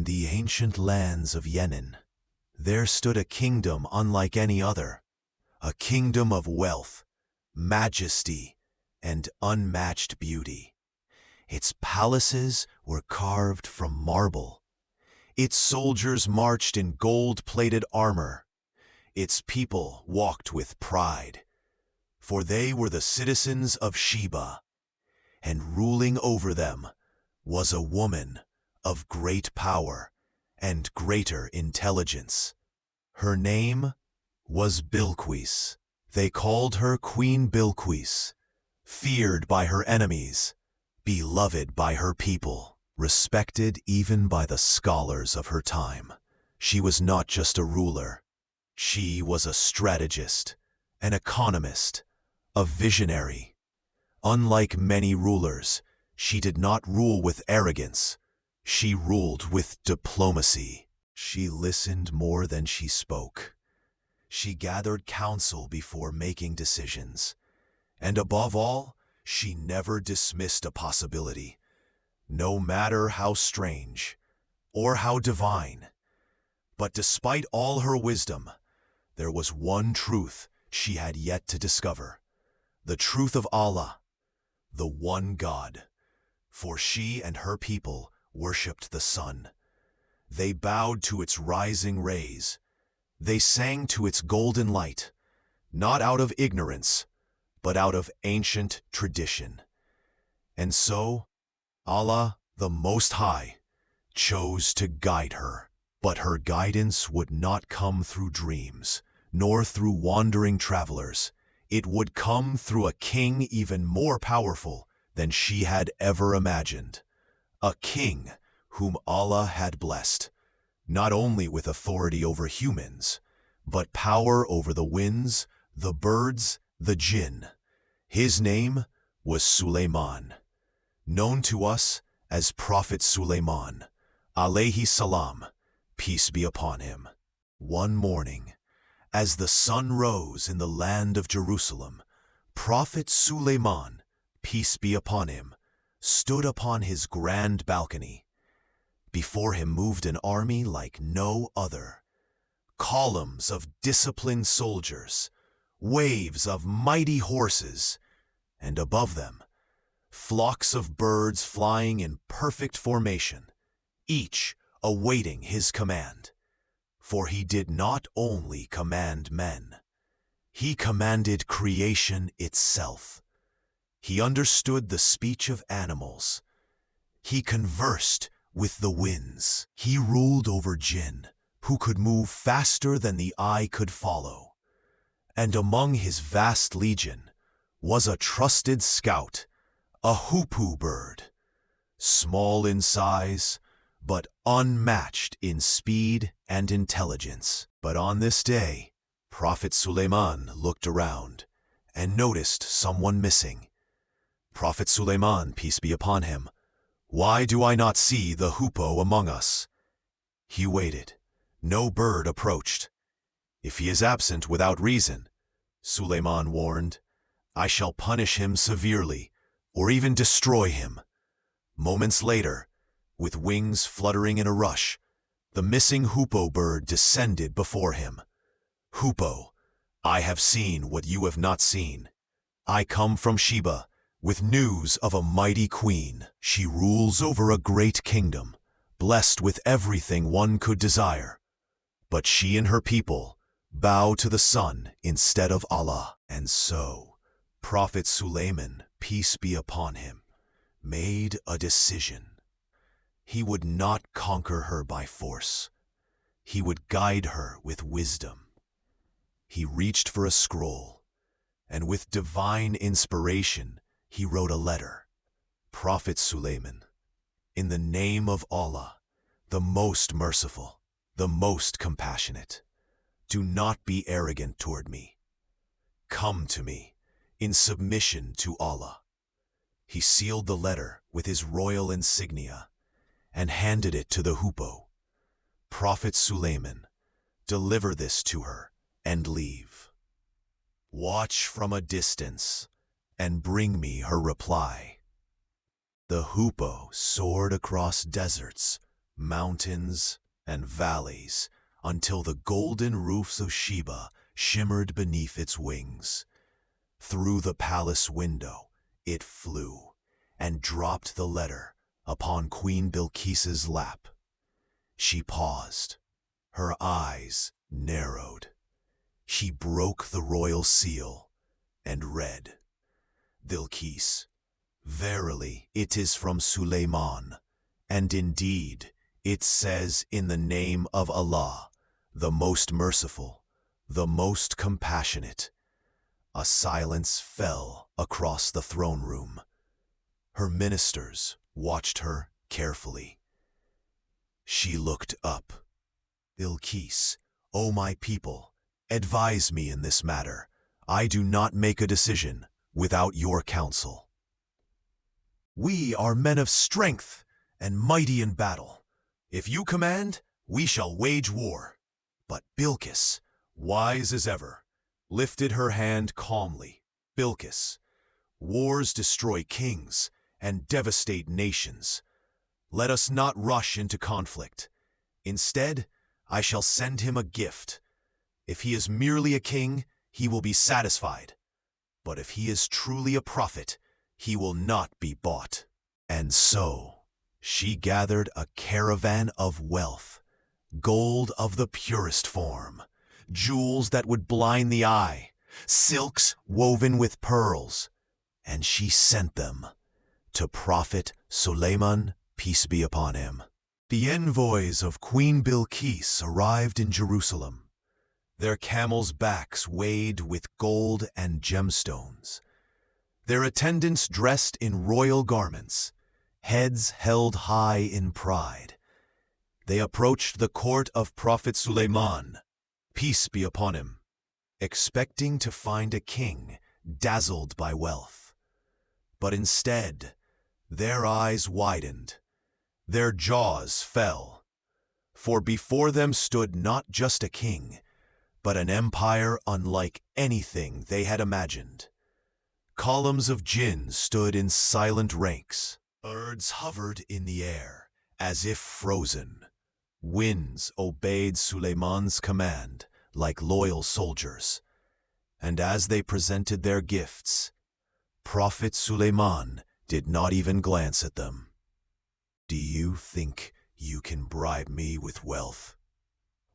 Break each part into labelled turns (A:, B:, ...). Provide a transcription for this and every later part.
A: In the ancient lands of Yemen, there stood a kingdom unlike any other, a kingdom of wealth, majesty, and unmatched beauty. Its palaces were carved from marble. Its soldiers marched in gold-plated armor. Its people walked with pride, for they were the citizens of Sheba, and ruling over them was a woman of great power and greater intelligence. Her name was Bilqis. They called her Queen Bilqis, feared by her enemies, beloved by her people, respected even by the scholars of her time. She was not just a ruler. She was a strategist, an economist, a visionary. Unlike many rulers, she did not rule with arrogance. She ruled with diplomacy. She listened more than she spoke. She gathered counsel before making decisions. And above all, she never dismissed a possibility, no matter how strange or how divine. But despite all her wisdom, there was one truth she had yet to discover: the truth of Allah, the one God. For she and her people worshipped the sun. They bowed to its rising rays. They sang to its golden light, not out of ignorance, but out of ancient tradition. And so, Allah, the Most High, chose to guide her. But her guidance would not come through dreams, nor through wandering travelers. It would come through a king even more powerful than she had ever imagined. A king whom Allah had blessed, not only with authority over humans, but power over the winds, the birds, the jinn. His name was Suleiman, known to us as Prophet Sulaiman, alayhi salam, peace be upon him. One morning, as the sun rose in the land of Jerusalem, Prophet Sulaiman, peace be upon him, stood upon his grand balcony. Before him moved an army like no other. Columns of disciplined soldiers, waves of mighty horses, and above them, flocks of birds flying in perfect formation, each awaiting his command. For he did not only command men, he commanded creation itself. He understood the speech of animals. He conversed with the winds. He ruled over jinn, who could move faster than the eye could follow. And among his vast legion was a trusted scout, a hoopoe bird, small in size, but unmatched in speed and intelligence. But on this day, Prophet Sulaiman looked around and noticed someone missing. Prophet Sulaiman, peace be upon him, why do I not see the hoopoe among us? He waited. No bird approached. If he is absent without reason, Suleiman warned, I shall punish him severely, or even destroy him. Moments later, with wings fluttering in a rush, the missing hoopoe bird descended before him. Hoopoe, I have seen what you have not seen. I come from Sheba, with news of a mighty queen. She rules over a great kingdom, blessed with everything one could desire. But she and her people bow to the sun instead of Allah. And so, Prophet Sulaiman, peace be upon him, made a decision. He would not conquer her by force. He would guide her with wisdom. He reached for a scroll, and with divine inspiration, he wrote a letter. Prophet Sulaiman, in the name of Allah, the most merciful, the most compassionate, do not be arrogant toward me. Come to me in submission to Allah. He sealed the letter with his royal insignia and handed it to the hoopoe. Prophet Sulaiman, deliver this to her and leave. Watch from a distance and bring me her reply. The hoopoe soared across deserts, mountains and valleys, until the golden roofs of Sheba shimmered beneath its wings. Through the palace window it flew, and dropped the letter upon Queen Bilqis's lap. She paused, her eyes narrowed. She broke the royal seal and read, Bilqis, verily it is from Suleiman, and indeed it says in the name of Allah, the most merciful, the most compassionate. A silence fell across the throne room. Her ministers watched her carefully. She looked up. Bilqis, O my people, advise me in this matter. I do not make a decision without your counsel. We are men of strength and mighty in battle. If you command, we shall wage war. But Bilqis, wise as ever, lifted her hand calmly. Bilqis, wars destroy kings and devastate nations. Let us not rush into conflict. Instead, I shall send him a gift. If he is merely a king, he will be satisfied. But if he is truly a prophet, he will not be bought. And so, she gathered a caravan of wealth, gold of the purest form, jewels that would blind the eye, silks woven with pearls, and she sent them to Prophet Sulaiman, peace be upon him. The envoys of Queen Bilqis arrived in Jerusalem, their camels' backs weighted with gold and gemstones, their attendants dressed in royal garments, heads held high in pride. They approached the court of Prophet Sulaiman, peace be upon him, expecting to find a king dazzled by wealth. But instead, their eyes widened, their jaws fell, for before them stood not just a king, but an empire unlike anything they had imagined. Columns of jinn stood in silent ranks. Birds hovered in the air, as if frozen. Winds obeyed Suleiman's command like loyal soldiers. And as they presented their gifts, Prophet Sulaiman did not even glance at them. Do you think you can bribe me with wealth?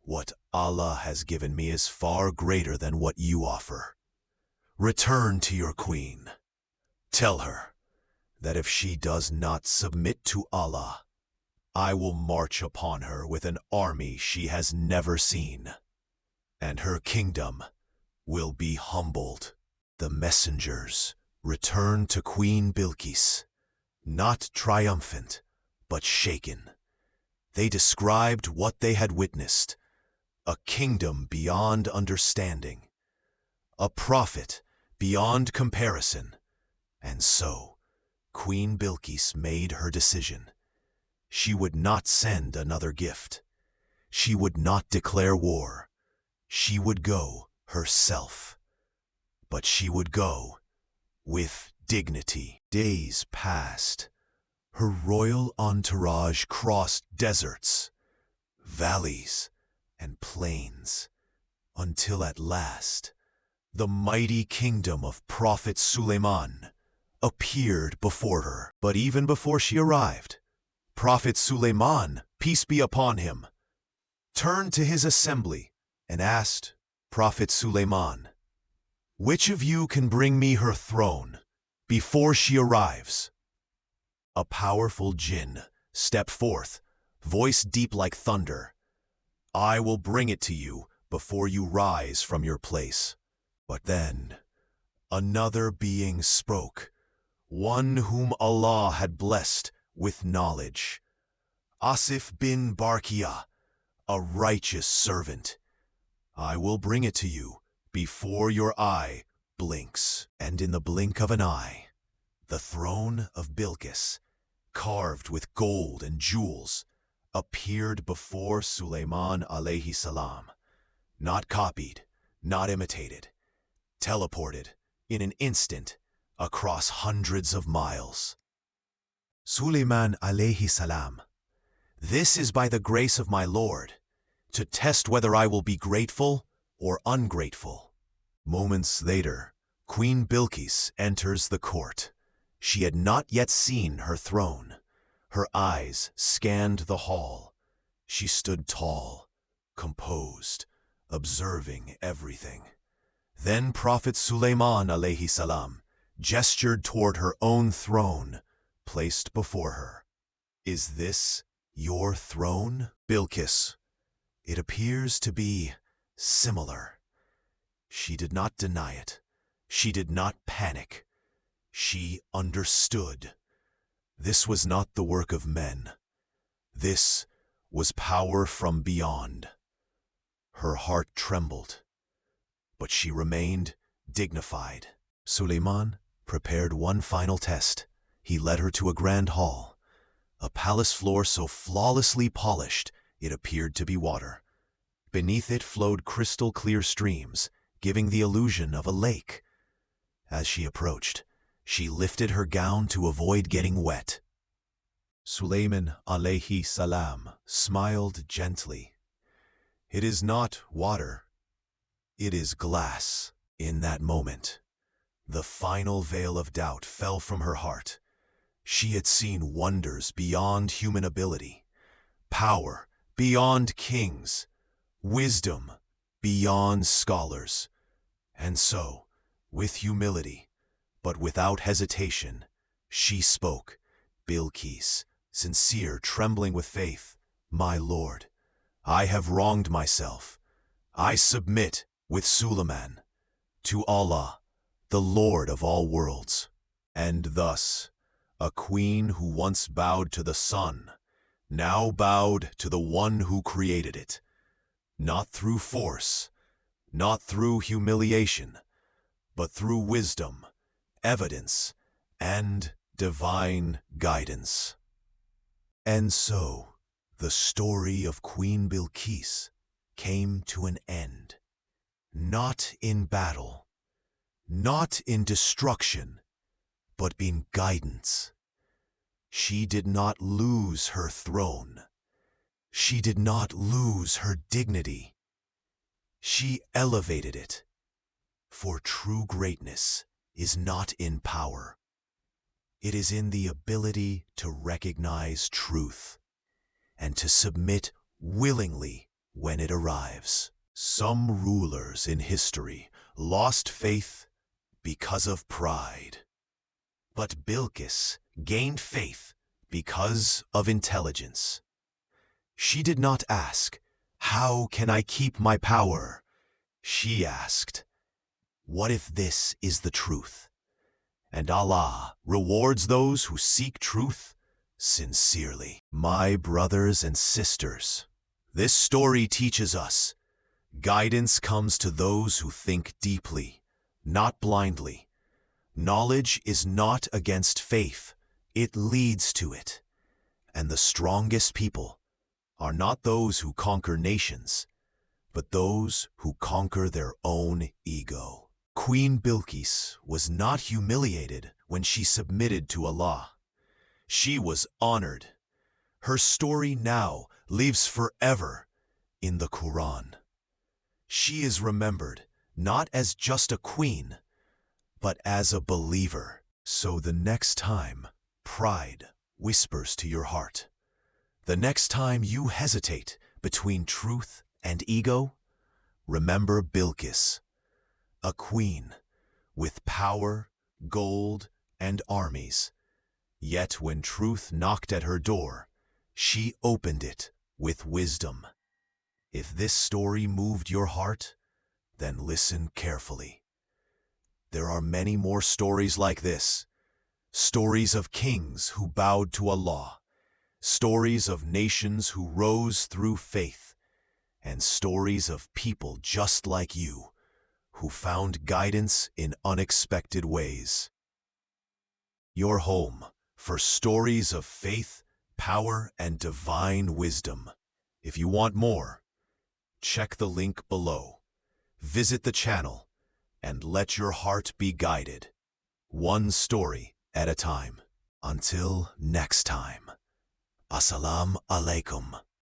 A: What Allah has given me is far greater than what you offer. Return to your queen. Tell her that if she does not submit to Allah, I will march upon her with an army she has never seen, and her kingdom will be humbled. The messengers returned to Queen Bilqis, not triumphant, but shaken. They described what they had witnessed, a kingdom beyond understanding, a prophet beyond comparison. And so, Queen Bilqis made her decision. She would not send another gift. She would not declare war. She would go herself. But she would go with dignity. Days passed. Her royal entourage crossed deserts, valleys, and plains, until at last, the mighty kingdom of Prophet Sulaiman appeared before her. But even before she arrived, Prophet Sulaiman, peace be upon him, turned to his assembly and asked Prophet Sulaiman, "Which of you can bring me her throne before she arrives?" A powerful jinn stepped forth, voice deep like thunder. "I will bring it to you before you rise from your place." But then another being spoke, one whom Allah had blessed with knowledge. Asif bin Barkia, a righteous servant. "I will bring it to you before your eye blinks." And in the blink of an eye, the throne of Bilqis, carved with gold and jewels, appeared before Suleiman alayhi salam, not copied, not imitated, teleported in an instant across hundreds of miles. Suleiman alayhi salam, This is by the grace of my Lord, to test whether I will be grateful or ungrateful." Moments later, Queen Bilqis enters the court. She had not yet seen her throne. Her eyes scanned the hall. She stood tall, composed, observing everything. Then Prophet Sulaiman alayhi salam gestured toward her own throne, placed before her. "Is this your throne, Bilqis?" "It appears to be similar." She did not deny it. She did not panic. She understood. This was not the work of men. This was power from beyond. Her heart trembled, but she remained dignified. Suleiman prepared one final test. He led her to a grand hall, a palace floor so flawlessly polished it appeared to be water. Beneath it flowed crystal-clear streams, giving the illusion of a lake. As she approached, she lifted her gown to avoid getting wet. Suleiman alayhi salam smiled gently. "It is not water. It is glass." In that moment, the final veil of doubt fell from her heart. She had seen wonders beyond human ability, power beyond kings, wisdom beyond scholars. And so, with humility, but without hesitation, she spoke, Bilqis, sincere, trembling with faith, "My Lord, I have wronged myself. I submit with Suleiman to Allah, the Lord of all worlds." And thus, a queen who once bowed to the sun, now bowed to the one who created it, not through force, not through humiliation, but through wisdom, evidence, and divine guidance. And so, the story of Queen Bilqis came to an end. Not in battle, not in destruction, but in guidance. She did not lose her throne. She did not lose her dignity. She elevated it. For true greatness is not in power. It is in the ability to recognize truth and to submit willingly when it arrives. Some rulers in history lost faith because of pride. But Bilqis gained faith because of intelligence. She did not ask, "How can I keep my power?" She asked, "What if this is the truth?" And Allah rewards those who seek truth sincerely. My brothers and sisters, this story teaches us guidance comes to those who think deeply, not blindly. Knowledge is not against faith, it leads to it. And the strongest people are not those who conquer nations, but those who conquer their own ego. Queen Bilqis was not humiliated when she submitted to Allah. She was honored. Her story now lives forever in the Quran. She is remembered not as just a queen, but as a believer. So the next time pride whispers to your heart, the next time you hesitate between truth and ego, remember Bilqis, a queen with power, gold, and armies. Yet when truth knocked at her door, she opened it with wisdom. If this story moved your heart, then listen carefully. There are many more stories like this. Stories of kings who bowed to Allah, stories of nations who rose through faith, and stories of people just like you who found guidance in unexpected ways. Your home for stories of faith, power, and divine wisdom. If you want more, check the link below. Visit the channel and let your heart be guided, one story at a time. Until next time, Assalamu alaikum.